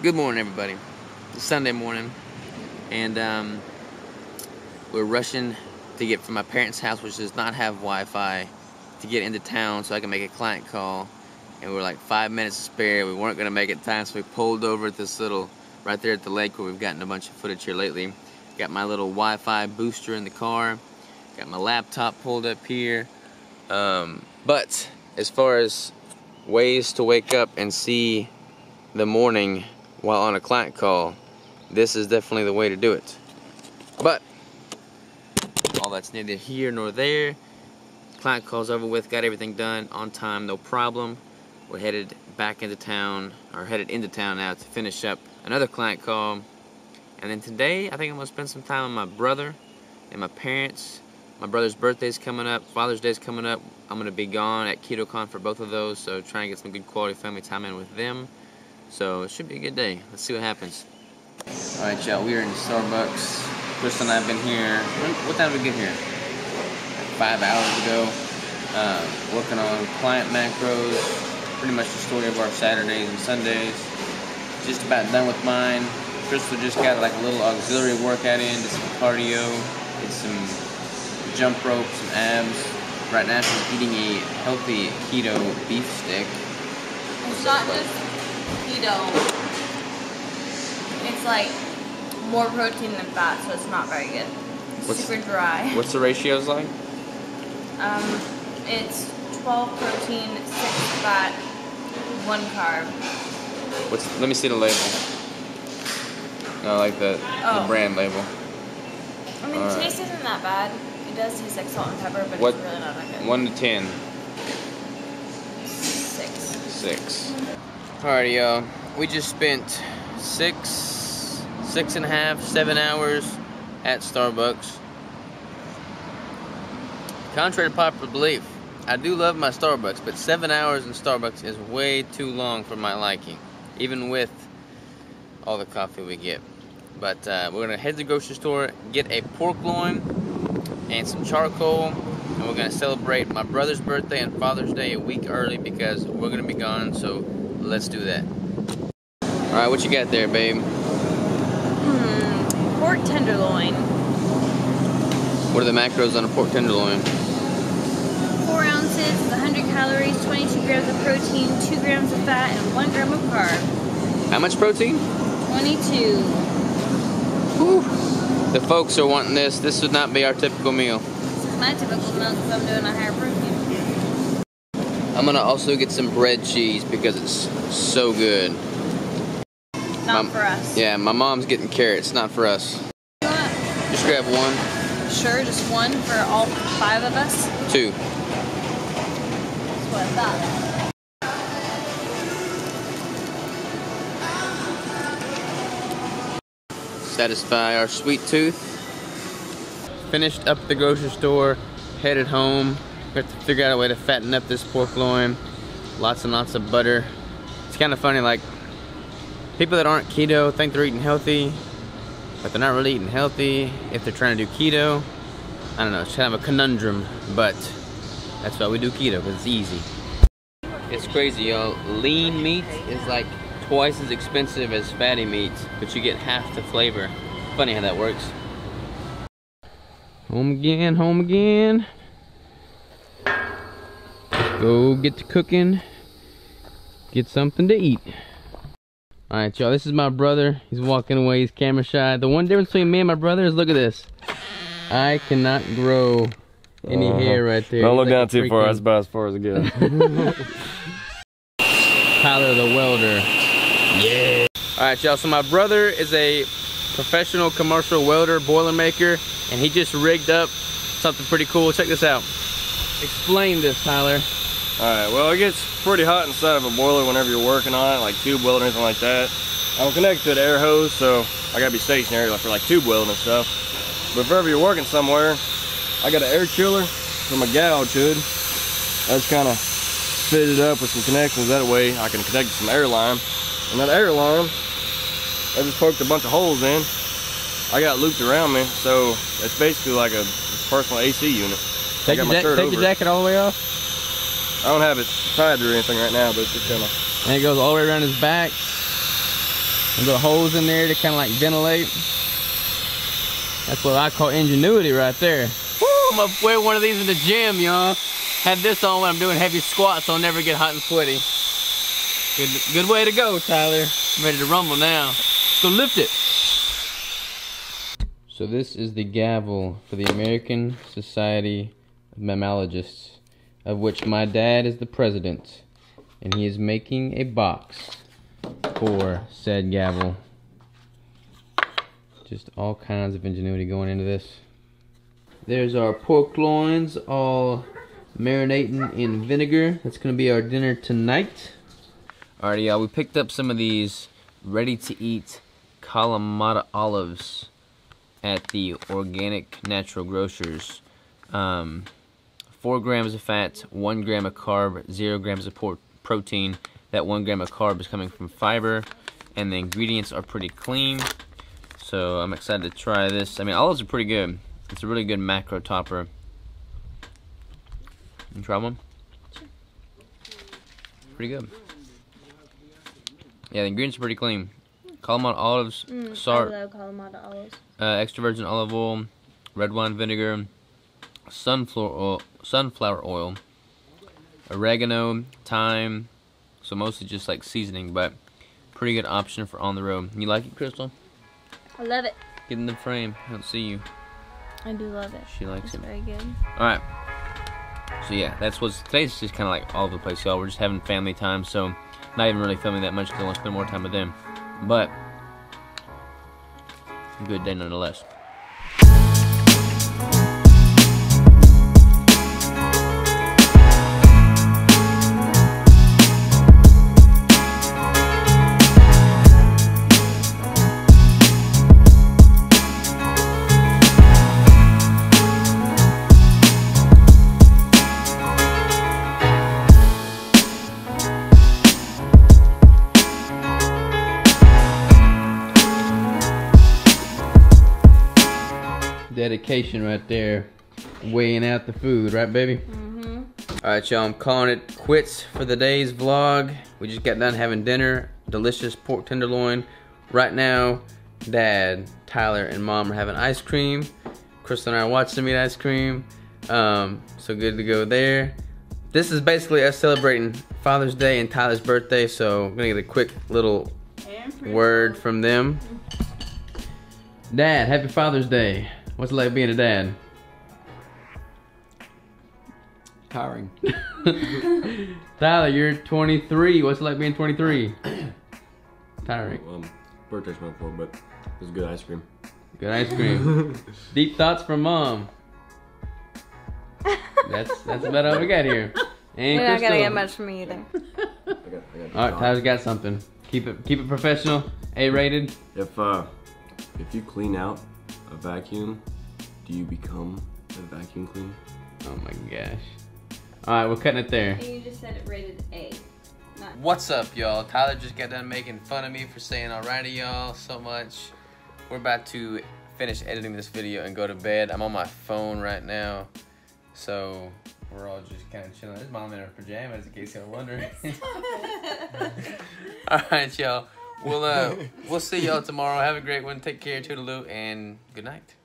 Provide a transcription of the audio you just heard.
Good morning, everybody. It's Sunday morning, and we're rushing to get from my parents' house, which does not have Wi-Fi, to get into town so I can make a client call. And we're like 5 minutes to spare. We weren't going to make it in time, so we pulled over at this little, right there at the lake where we've gotten a bunch of footage here lately. Got my little Wi-Fi booster in the car. Got my laptop pulled up here. But as far as ways to wake up and see the morning while on a client call, this is definitely the way to do it. But all that's neither here nor there. Client call's over with, got everything done on time, no problem. We're headed back into town, or headed into town now to finish up another client call. And then today, I think I'm gonna spend some time with my brother and my parents. My brother's birthday's coming up, Father's Day's coming up. I'm gonna be gone at Keto Con for both of those, so try and get some good quality family time in with them. So it should be a good day. Let's see what happens. Alright, y'all, we are in Starbucks. Chris and I have been here. What time did we get here? Like 5 hours ago. Working on client macros. Pretty much the story of our Saturdays and Sundays. Just about done with mine. Crystal just got like a little auxiliary workout in, did some cardio, did some jump rope, some abs. Right now she's eating a healthy keto beef stick. It's not just keto. It's like more protein than fat, so it's not very good. It's super dry. What's the ratios like? It's 12 protein, 6 fat, 1 carb. Let me see the label. No, I like the brand label. I mean, the taste isn't that bad. It does taste like salt and pepper, but it's really not that good. 1 to 10. 6. 6. Alrighty, y'all. We just spent 6.5, 7 hours at Starbucks. Contrary to popular belief, I do love my Starbucks, but 7 hours in Starbucks is way too long for my liking, even with all the coffee we get. But we're gonna head to the grocery store, get a pork loin and some charcoal, and we're gonna celebrate my brother's birthday and Father's Day a week early because we're gonna be gone, so let's do that. Alright, what you got there, babe? Pork tenderloin. What are the macros on a pork tenderloin? 4 ounces, 100 calories, 22 grams of protein, 2 grams of fat, and 1 gram of carb. How much protein? 22. Whew. The folks are wanting this. This would not be our typical meal. This is my typical meal because I'm doing a higher protein. I'm gonna also get some bread cheese because it's so good. Not for us. Yeah, my mom's getting carrots, not for us. You want? Just grab one. Sure, just one for all 5 of us? 2. That's what I thought. Satisfy our sweet tooth. Finished up the grocery store, headed home. We have to figure out a way to fatten up this pork loin. Lots and lots of butter. It's kind of funny, like, people that aren't keto think they're eating healthy, but they're not really eating healthy if they're trying to do keto. I don't know, it's kind of a conundrum, but that's why we do keto, because it's easy. It's crazy, y'all. Lean meat is like twice as expensive as fatty meat, but you get half the flavor. Funny how that works. Home again, home again. Go get to cooking. Get something to eat. Alright, y'all, this is my brother. He's walking away, he's camera shy. The one difference between me and my brother is, look at this. I cannot grow any hair right there. Don't look down too far, that's about as far as it goes. Tyler the welder. Yeah. Alright, y'all, so my brother is a professional commercial welder, boilermaker, and he just rigged up something pretty cool. Check this out. Explain this, Tyler. Alright, well, it gets pretty hot inside of a boiler whenever you're working on it, like tube welding or anything like that. I'm connected to an air hose, so I gotta be stationary for like tube welding and stuff. But if ever you're working somewhere, I got an air chiller from a gouge hood. I just kind of fitted up with some connections, that way I can connect to some air line. And that air line, I just poked a bunch of holes in. I got looped around me, so it's basically like a personal AC unit. Take your jacket all the way off? I don't have it tied or anything right now, but it's just kind of... And it goes all the way around his back. little holes in there to kind of like ventilate. That's what I call ingenuity right there. Woo, I'm gonna wear one of these in the gym, y'all. Have this on when I'm doing heavy squats so I'll never get hot and sweaty. Good way to go, Tyler. I'm ready to rumble now. Let's go lift it. So this is the gavel for the American Society of Mammalogists, of which my dad is the president, and he is making a box for said gavel. Just all kinds of ingenuity going into this. There's our pork loins all marinating in vinegar. That's going to be our dinner tonight. Alrighty, y'all, we picked up some of these ready-to-eat Kalamata olives at the Organic Natural Grocers. 4 grams of fat, 1 gram of carb, 0 grams of protein. That 1 gram of carb is coming from fiber, and the ingredients are pretty clean. So I'm excited to try this. I mean, olives are pretty good. It's a really good macro topper. You try one? Sure. Pretty good. Yeah, the ingredients are pretty clean. Kalamata olives, salt, I love Kalamata olives. Extra virgin olive oil, red wine vinegar, sunflower oil, oregano, thyme. So mostly just like seasoning, but pretty good option for on the road. You like it, Crystal? I love it. Get in the frame. I don't see you. I do love it. She likes it. It's very good. Alright. So yeah, today's just kind of like all over the place, y'all. We're just having family time, so not even really filming that much because I want to spend more time with them. But a good day nonetheless. Dedication right there, weighing out the food, right, baby? Mm-hmm. All right, y'all, I'm calling it quits for the day's vlog. We just got done having dinner, delicious pork tenderloin. Right now, Dad, Tyler, and Mom are having ice cream. Crystal and I are watching them eat ice cream. So good to go there. This is basically us celebrating Father's Day and Tyler's birthday, so I'm gonna get a quick little word from them. Dad, happy Father's Day. What's it like being a dad? Tiring. Tyler, you're 23. What's it like being 23? Tiring. Well, birthday's not for, but it was good ice cream. Good ice cream. Deep thoughts from Mom. That's about all we got here. And You're not Crystal. gonna get much from me either. I got All right, Tyler's got something. Keep it professional. A-rated. If you clean out a vacuum, do you become a vacuum cleaner? Oh my gosh. All right, we're cutting it there. You just said it rated A. What's up, y'all? Tyler just got done making fun of me for saying alrighty, y'all, so much. We're about to finish editing this video and go to bed. I'm on my phone right now, so we're all just kind of chilling. This Mom in her pajamas, in case y'all wondering. All right, y'all. We'll see y'all tomorrow. Have a great one. Take care, toodaloo, and good night.